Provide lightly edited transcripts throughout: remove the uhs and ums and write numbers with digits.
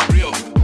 Real.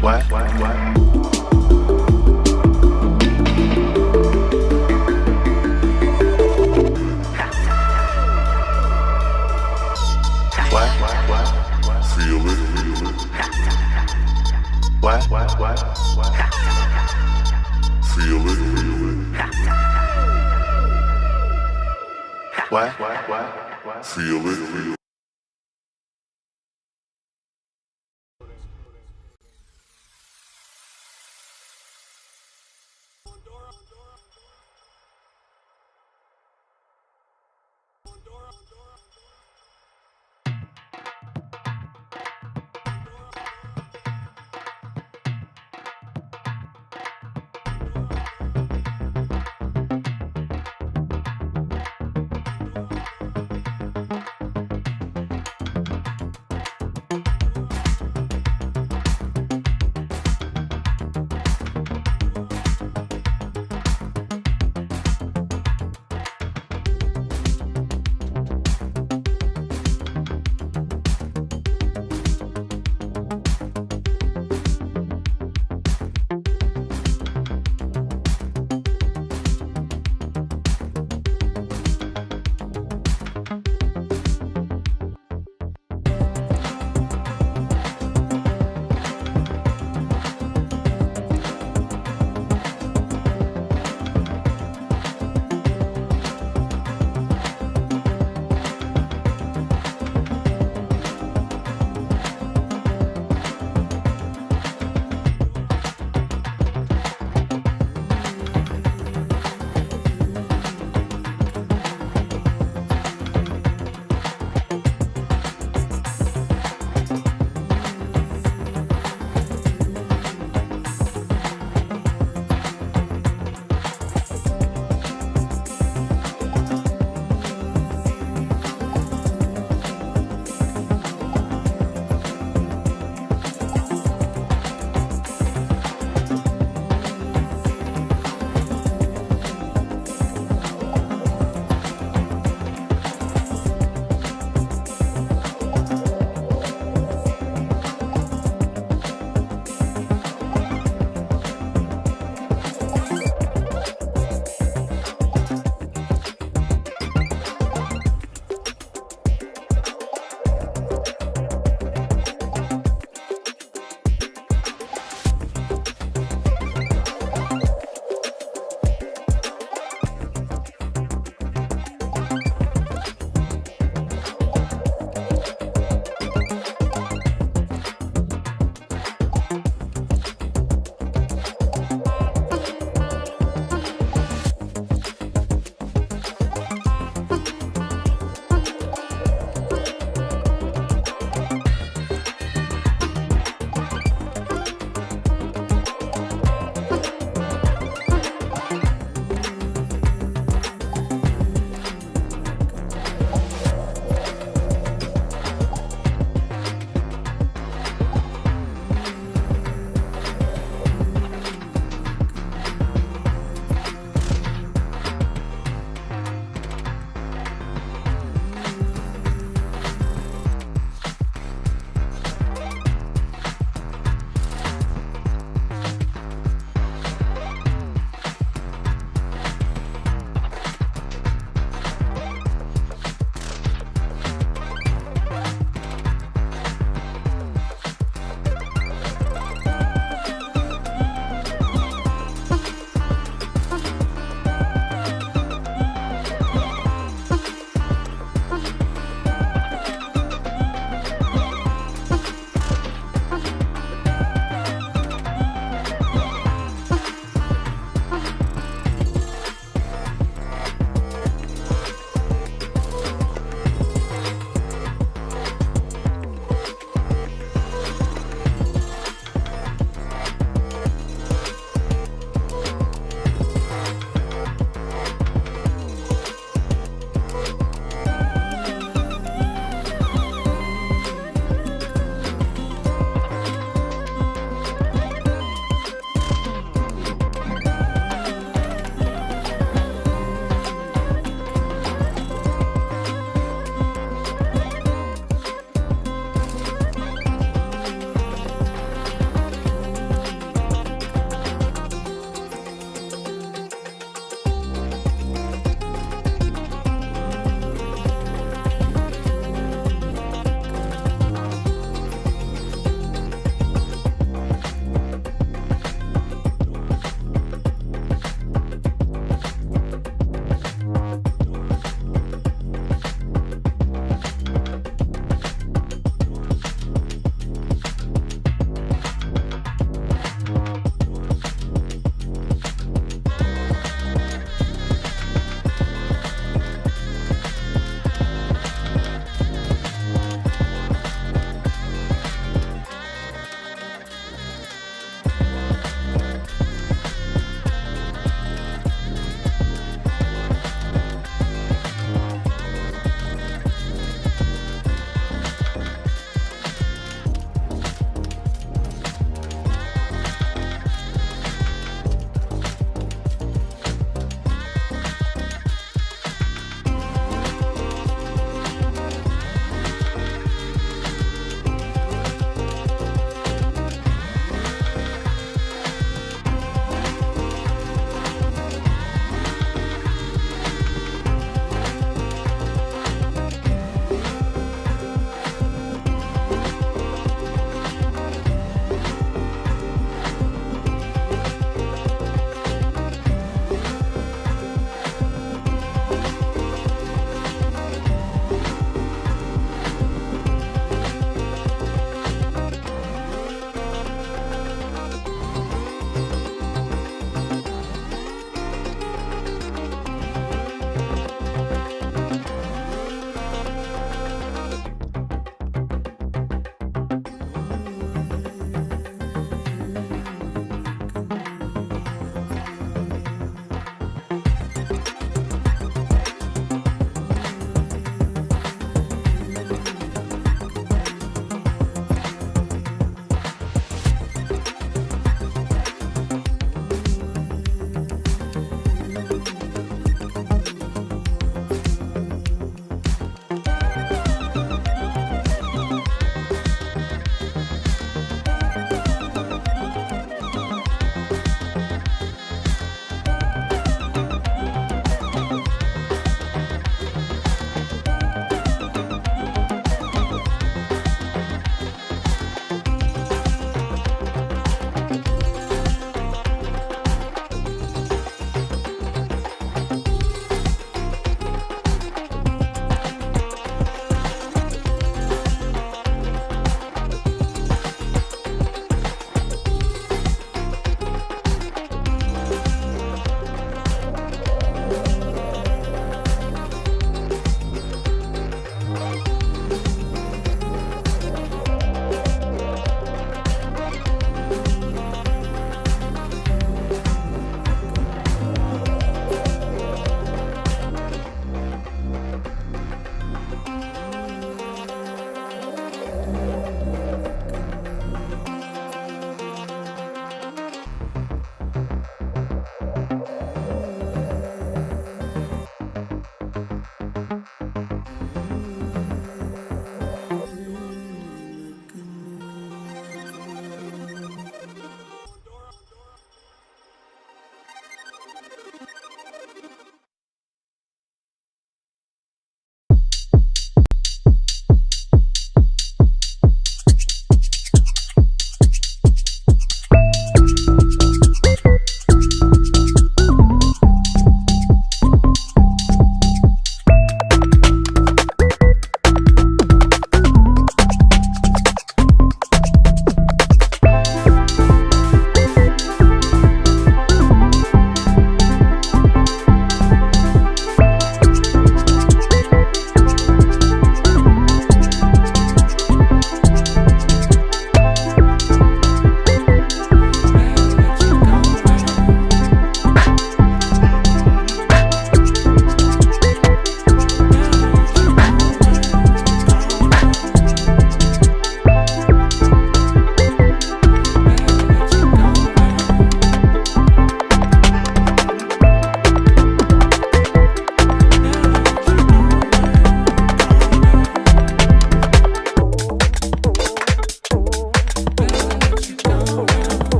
What? Feel it. What? Feel it. What? Feel it.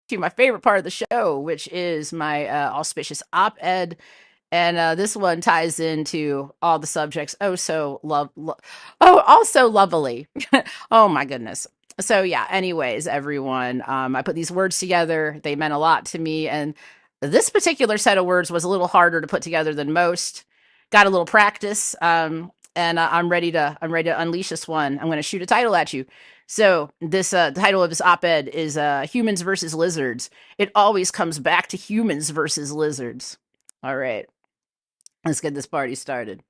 to my favorite part of the show, which is my auspicious op-ed. And this one ties into all the subjects. Oh, so oh, also lovely. Oh my goodness. So yeah, anyways, everyone, I put these words together. They meant a lot to me. And this particular set of words was a little harder to put together than most. Got a little practice. And I'm ready to unleash this one. I'm going to shoot a title at you. So this the title of this op-ed is Humans versus Lizards. It always comes back to humans versus lizards. All right. Let's get this party started.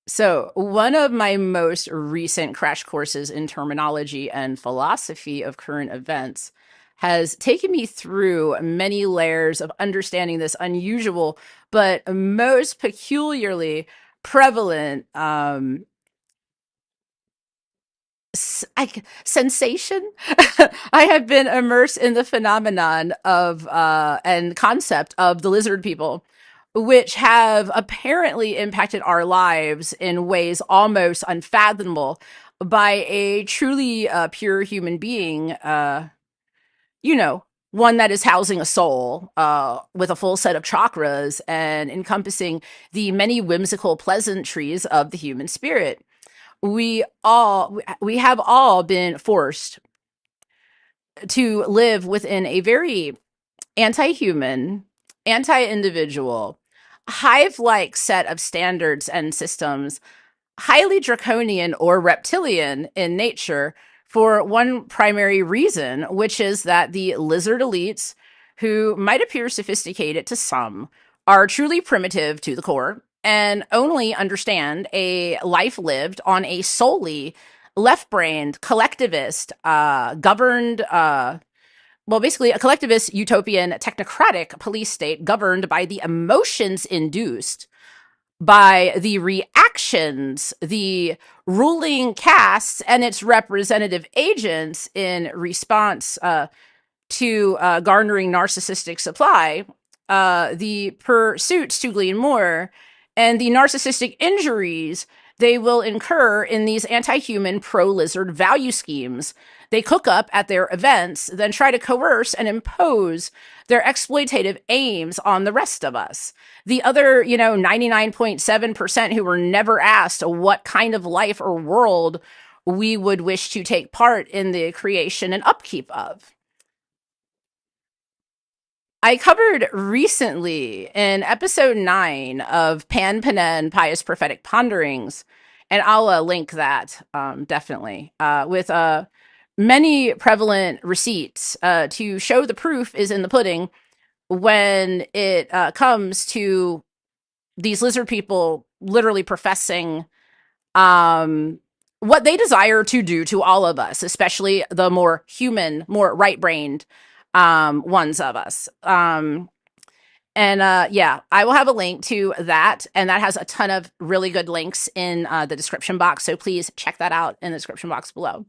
So, one of my most recent crash courses in terminology and philosophy of current events has taken me through many layers of understanding this unusual but most peculiarly prevalent sensation. I have been immersed in the phenomenon of and concept of the lizard people, which have apparently impacted our lives in ways almost unfathomable by a truly pure human being. You know, one that is housing a soul with a full set of chakras and encompassing the many whimsical pleasantries of the human spirit. We have all been forced to live within a very anti-human, anti-individual, hive-like set of standards and systems, highly draconian or reptilian in nature, for one primary reason, which is that the lizard elites, who might appear sophisticated to some, are truly primitive to the core and only understand a life lived on a solely left-brained, collectivist, governed, basically a collectivist, utopian, technocratic police state governed by the emotions induced by the reactions the ruling casts and its representative agents in response to garnering narcissistic supply, the pursuits to glean more, and the narcissistic injuries they will incur in these anti-human pro-lizard value schemes they cook up at their events, then try to coerce and impose their exploitative aims on the rest of us. The other, 99.7% who were never asked what kind of life or world we would wish to take part in the creation and upkeep of. I covered recently in episode 9 of Pan Panen Pious Prophetic Ponderings, and I'll link that definitely with many prevalent receipts to show the proof is in the pudding when it comes to these lizard people literally professing what they desire to do to all of us, especially the more human, more right-brained ones of us. And yeah, I will have a link to that, and that has a ton of really good links in the description box. So please check that out in the description box below.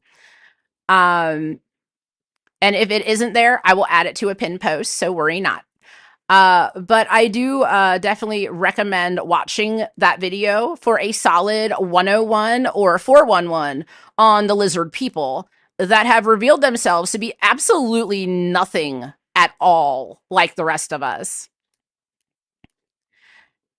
And if it isn't there, I will add it to a pin post, so worry not. But I do definitely recommend watching that video for a solid 101 or 411 on the lizard people that have revealed themselves to be absolutely nothing at all like the rest of us.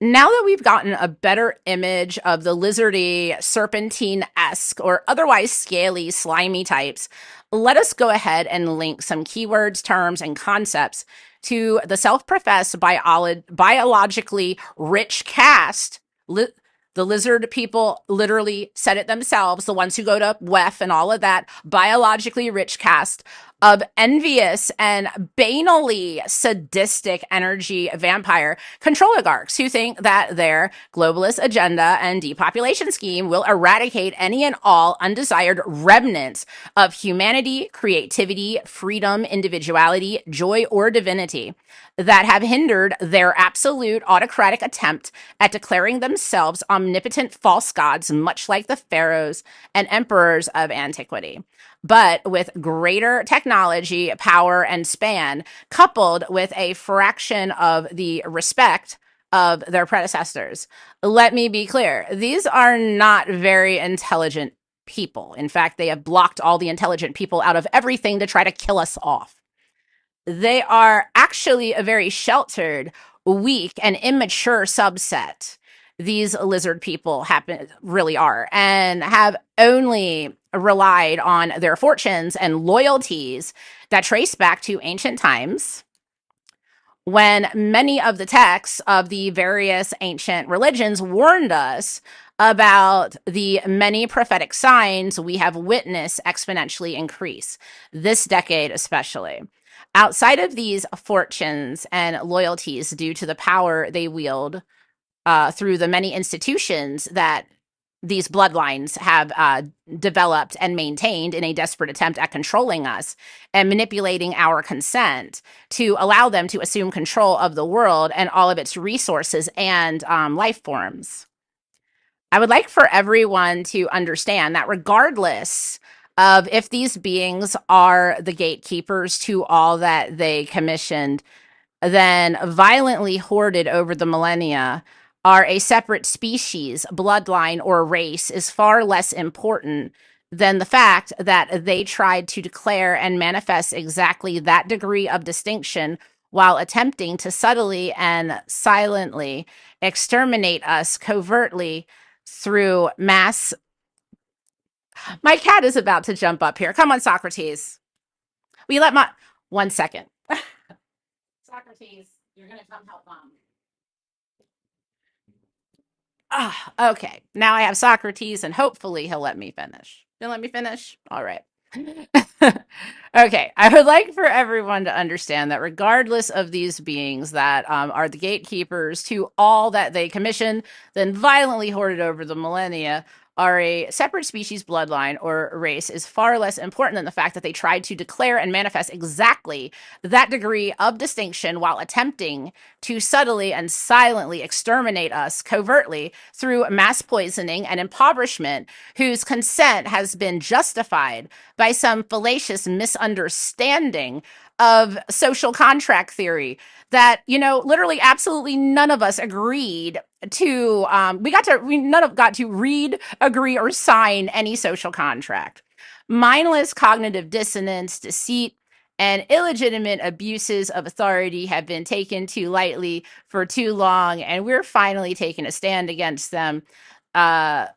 Now that we've gotten a better image of the lizardy, serpentine-esque, or otherwise scaly, slimy types, let us go ahead and link some keywords, terms, and concepts to the self-professed biologically rich caste. The lizard people literally said it themselves, the ones who go to WEF and all of that, biologically rich caste of envious and banally sadistic energy vampire control oligarchs who think that their globalist agenda and depopulation scheme will eradicate any and all undesired remnants of humanity, creativity, freedom, individuality, joy, or divinity that have hindered their absolute autocratic attempt at declaring themselves omnipotent false gods, much like the pharaohs and emperors of antiquity, but with greater technology, power, and span, coupled with a fraction of the respect of their predecessors. Let me be clear, these are not very intelligent people. In fact, they have blocked all the intelligent people out of everything to try to kill us off. they are actually a very sheltered, weak, and immature subset. These lizard people really are, and have only relied on their fortunes and loyalties that trace back to ancient times, when many of the texts of the various ancient religions warned us about the many prophetic signs we have witnessed exponentially increase, this decade especially. Outside of these fortunes and loyalties due to the power they wield through the many institutions that these bloodlines have developed and maintained in a desperate attempt at controlling us and manipulating our consent to allow them to assume control of the world and all of its resources and life forms. I would like for everyone to understand that regardless of if these beings are the gatekeepers to all that they commissioned, then violently hoarded over the millennia, are a separate species, bloodline, or race is far less important than the fact that they tried to declare and manifest exactly that degree of distinction while attempting to subtly and silently exterminate us covertly through mass. My cat is about to jump up here. Come on, Socrates. Will you let my 1 second? Socrates, you're gonna come help mom. Okay. Now I have Socrates, and hopefully he'll let me finish. He'll let me finish? All right. Okay. I would like for everyone to understand that regardless of these beings that are the gatekeepers to all that they commission, then violently hoarded over the millennia, are a separate species, bloodline, or race is far less important than the fact that they tried to declare and manifest exactly that degree of distinction while attempting to subtly and silently exterminate us covertly through mass poisoning and impoverishment, whose consent has been justified by some fallacious misunderstanding of social contract theory that, literally absolutely none of us agreed to. None of got to read, agree, or sign any social contract. Mindless cognitive dissonance, deceit, and illegitimate abuses of authority have been taken too lightly for too long, and we're finally taking a stand against them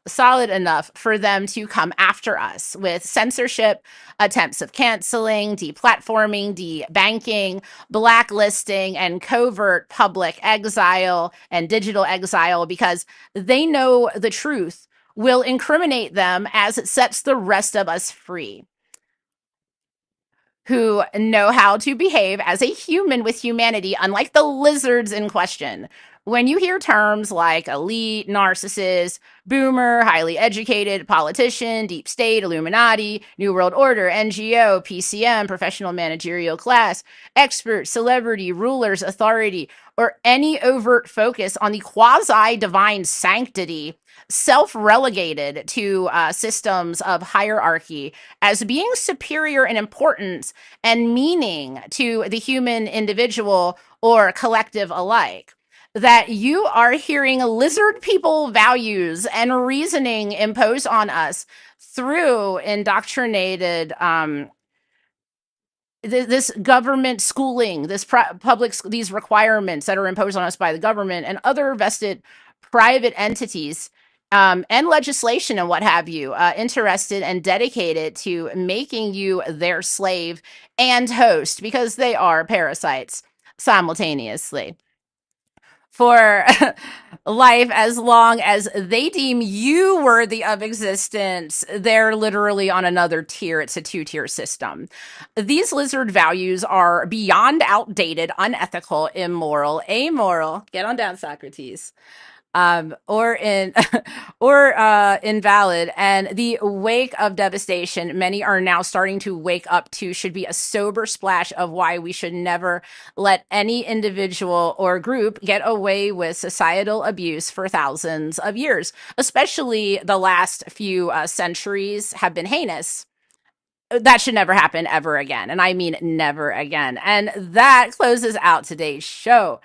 solid enough for them to come after us with censorship, attempts of canceling, deplatforming, debanking, blacklisting, and covert public exile and digital exile, because they know the truth will incriminate them as it sets the rest of us free, who know how to behave as a human with humanity, unlike the lizards in question. When you hear terms like elite, narcissist, boomer, highly educated, politician, deep state, Illuminati, New World Order, NGO, PCM, professional managerial class, expert, celebrity, rulers, authority, or any overt focus on the quasi-divine sanctity self-relegated to systems of hierarchy as being superior in importance and meaning to the human individual or collective alike, that you are hearing lizard people values and reasoning imposed on us through indoctrinated this government schooling, this these requirements that are imposed on us by the government and other vested private entities, and legislation and what have you, interested and dedicated to making you their slave and host, because they are parasites simultaneously, for life as long as they deem you worthy of existence. They're literally on another tier. It's a 2-tier system. These lizard values are beyond outdated, unethical, immoral, amoral. Get on down, Socrates. Or invalid, and the wake of devastation many are now starting to wake up to should be a sober splash of why we should never let any individual or group get away with societal abuse for thousands of years. Especially the last few centuries have been heinous. That should never happen ever again, and I mean never again. And that closes out today's show.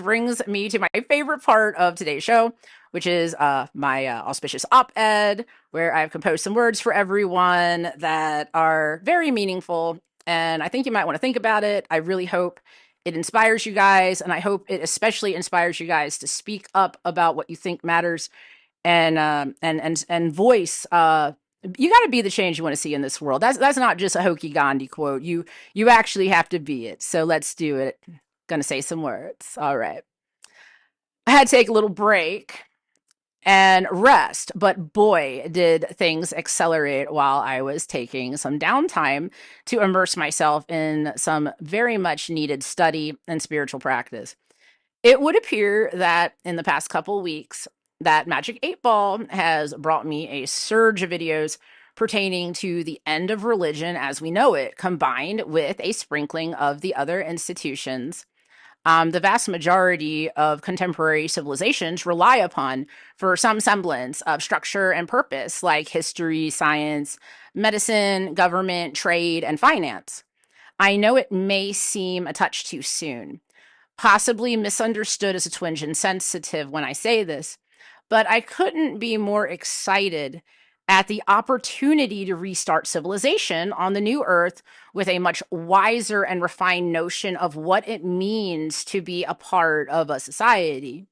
brings me to my favorite part of today's show, which is my auspicious op-ed, where I've composed some words for everyone that are very meaningful. And I think you might want to think about it. I really hope it inspires you guys, and I hope it especially inspires you guys to speak up about what you think matters and voice. You got to be the change you want to see in this world. That's not just a hokey Gandhi quote. You actually have to be it. So let's do it. Gonna say some words. All right. I had to take a little break and rest, but boy, did things accelerate while I was taking some downtime to immerse myself in some very much needed study and spiritual practice. It would appear that in the past couple weeks, that Magic 8 Ball has brought me a surge of videos pertaining to the end of religion as we know it, combined with a sprinkling of the other institutions the vast majority of contemporary civilizations rely upon for some semblance of structure and purpose, like history, science, medicine, government, trade, and finance. I know it may seem a touch too soon, possibly misunderstood as a twinge insensitive when I say this, but I couldn't be more excited at the opportunity to restart civilization on the new earth with a much wiser and refined notion of what it means to be a part of a society.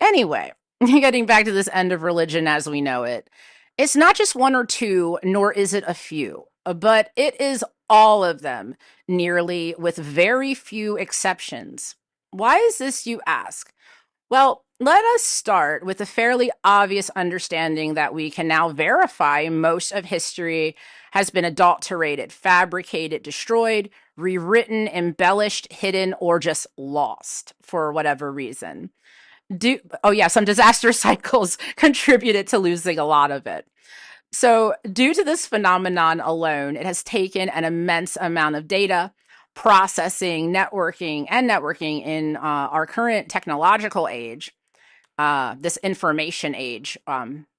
Anyway, getting back to this end of religion as we know it, it's not just one or two, nor is it a few, but it is all of them, nearly with very few exceptions. Why is this, you ask? Well, let us start with the fairly obvious understanding that we can now verify most of history has been adulterated, fabricated, destroyed, rewritten, embellished, hidden, or just lost for whatever reason. Some disaster cycles contributed to losing a lot of it. So, due to this phenomenon alone, it has taken an immense amount of data, processing, networking in our current technological age, this information age,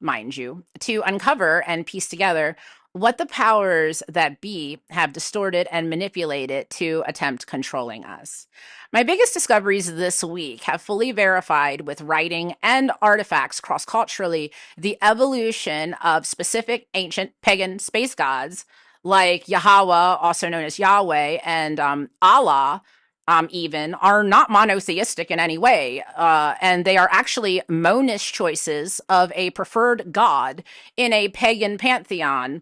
mind you, to uncover and piece together what the powers that be have distorted and manipulated to attempt controlling us. My biggest discoveries this week have fully verified with writing and artifacts cross-culturally the evolution of specific ancient pagan space gods like Yahweh, also known as Yahweh, and Allah, even are not monotheistic in any way, and they are actually monish choices of a preferred god in a pagan pantheon,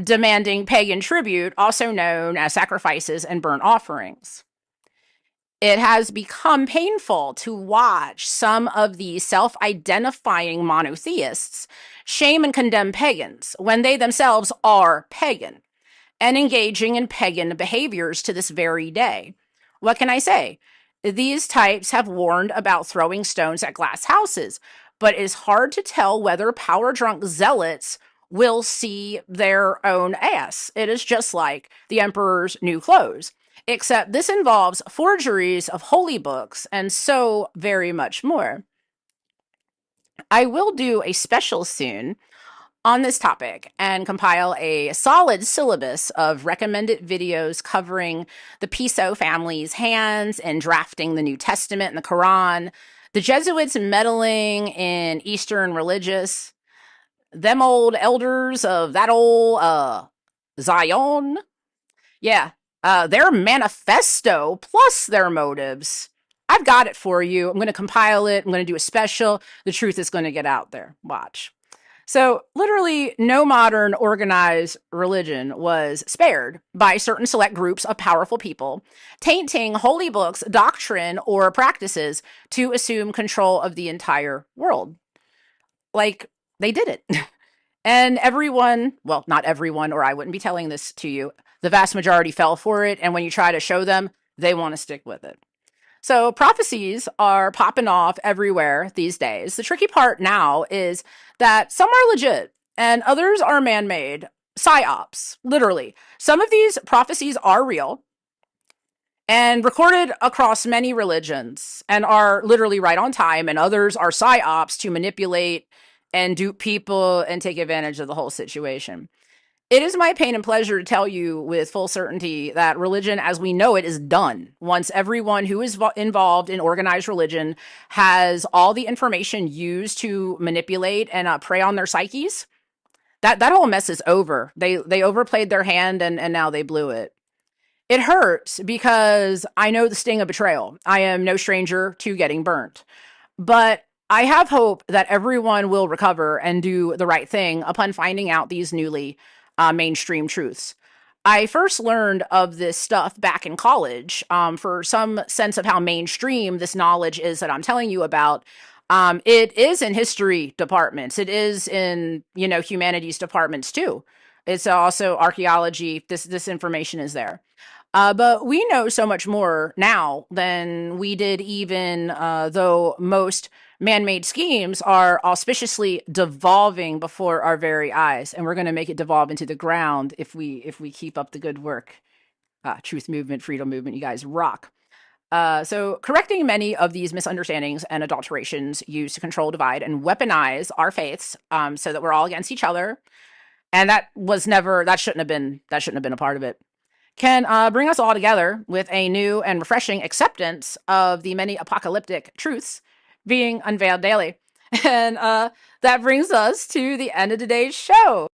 demanding pagan tribute, also known as sacrifices and burnt offerings. It has become painful to watch some of these self-identifying monotheists shame and condemn pagans when they themselves are pagan and engaging in pagan behaviors to this very day. What can I say? These types have warned about throwing stones at glass houses, but it's hard to tell whether power-drunk zealots will see their own ass. It is just like the emperor's new clothes, except this involves forgeries of holy books and so very much more. I will do a special soon on this topic and compile a solid syllabus of recommended videos covering the Piso family's hands in drafting the New Testament and the Quran, the Jesuits meddling in Eastern religious, them old elders of that old Zion. Yeah, their manifesto plus their motives. I've got it for you. I'm going to compile it. I'm going to do a special. The truth is going to get out there. Watch. So, literally, no modern organized religion was spared by certain select groups of powerful people, tainting holy books, doctrine, or practices to assume control of the entire world. Like, they did it. And everyone, well, not everyone, or I wouldn't be telling this to you, the vast majority fell for it. And when you try to show them, they want to stick with it. So prophecies are popping off everywhere these days. The tricky part now is that some are legit and others are man-made psyops, literally. Some of these prophecies are real and recorded across many religions and are literally right on time, and others are psyops to manipulate and dupe people and take advantage of the whole situation. It is my pain and pleasure to tell you with full certainty that religion as we know it is done. Once everyone who is involved in organized religion has all the information used to manipulate and prey on their psyches, that whole mess is over. They overplayed their hand and now they blew it. It hurts because I know the sting of betrayal. I am no stranger to getting burnt. But I have hope that everyone will recover and do the right thing upon finding out these newly mainstream truths. I first learned of this stuff back in college. For some sense of how mainstream this knowledge is that I'm telling you about, it is in history departments. It is in, humanities departments too. It's also archaeology. This information is there. But we know so much more now than we did even though most man-made schemes are auspiciously devolving before our very eyes, and we're going to make it devolve into the ground if we keep up the good work. Truth movement, freedom movement, you guys rock. So correcting many of these misunderstandings and adulterations used to control, divide, and weaponize our faiths, so that we're all against each other, and that shouldn't have been a part of it, can bring us all together with a new and refreshing acceptance of the many apocalyptic truths being unveiled daily. And that brings us to the end of today's show.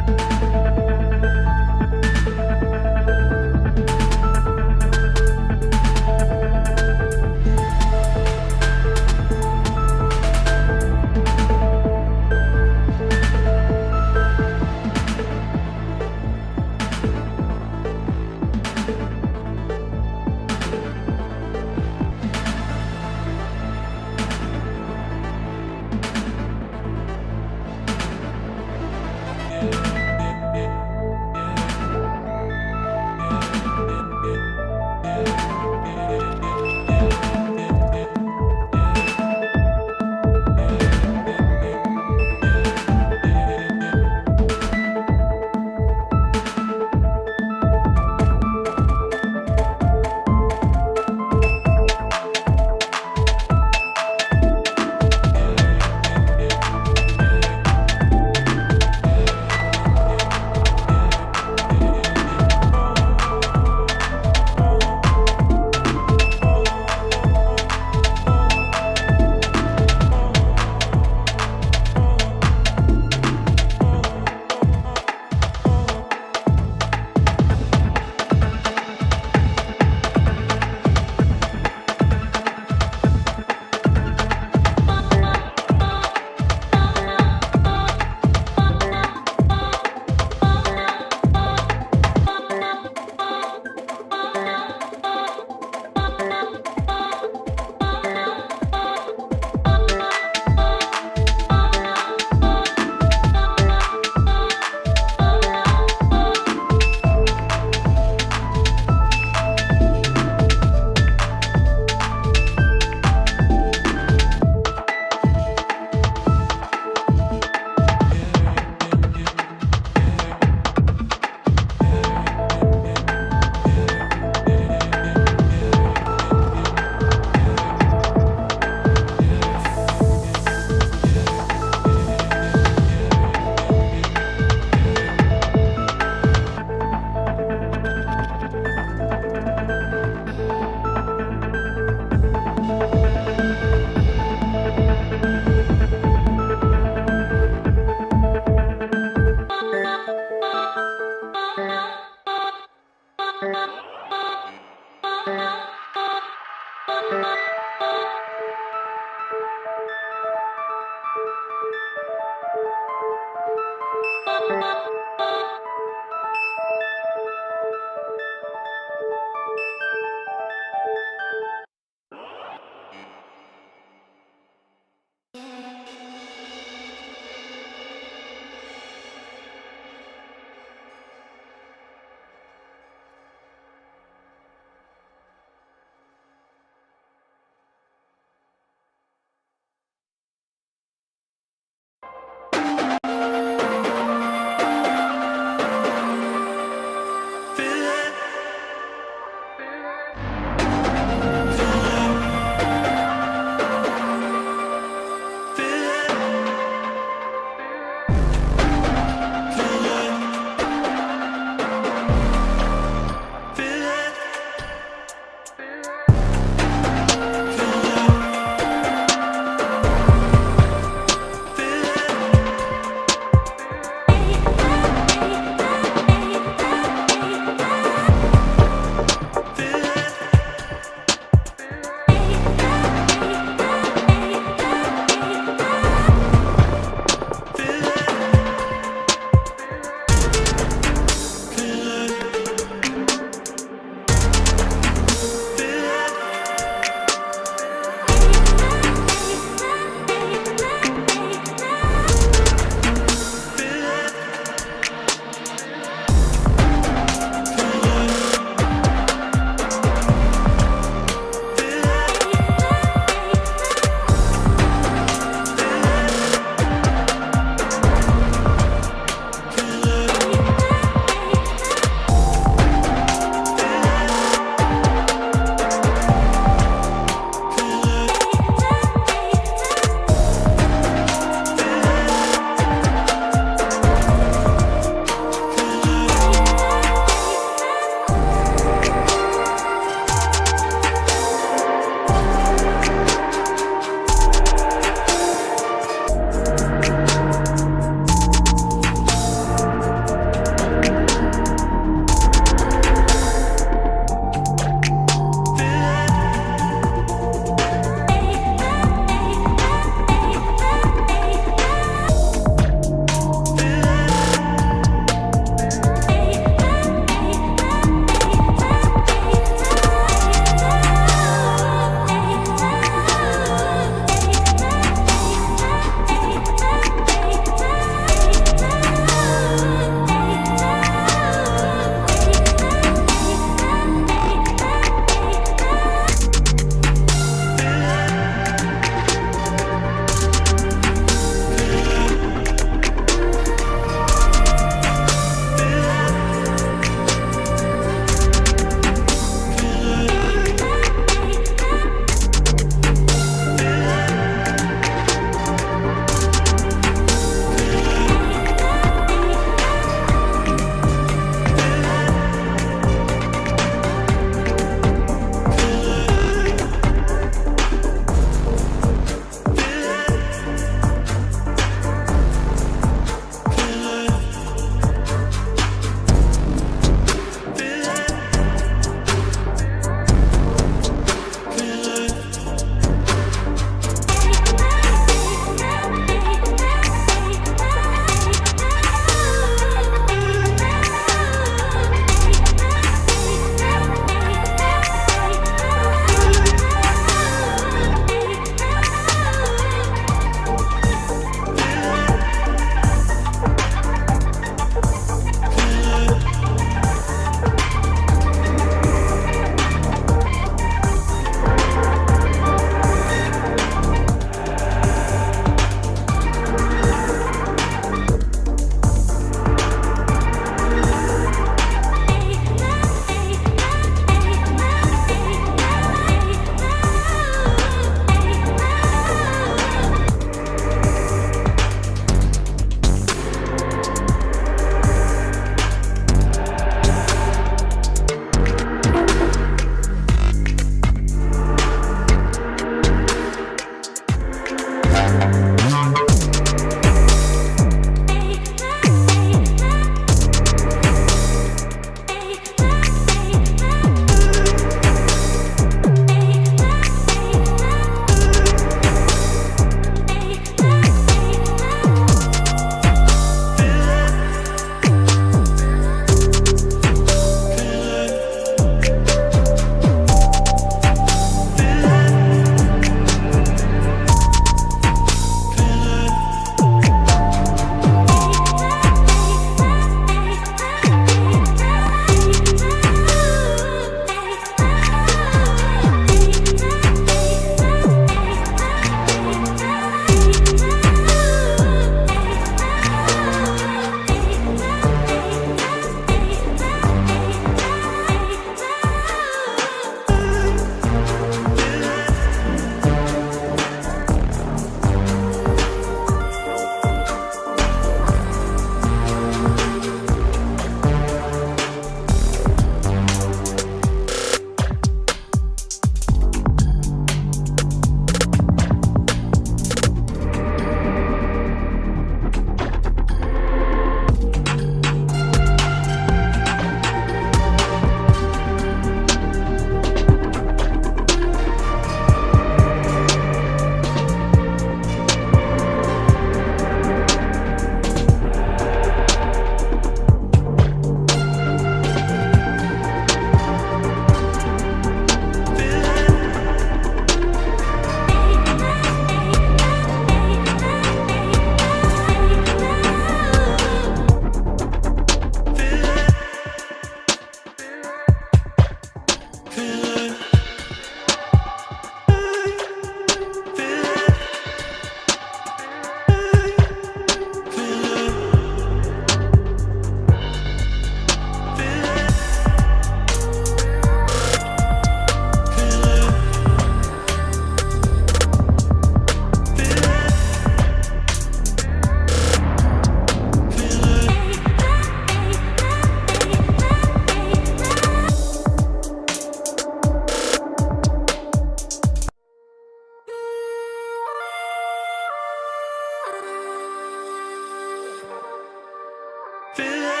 Feel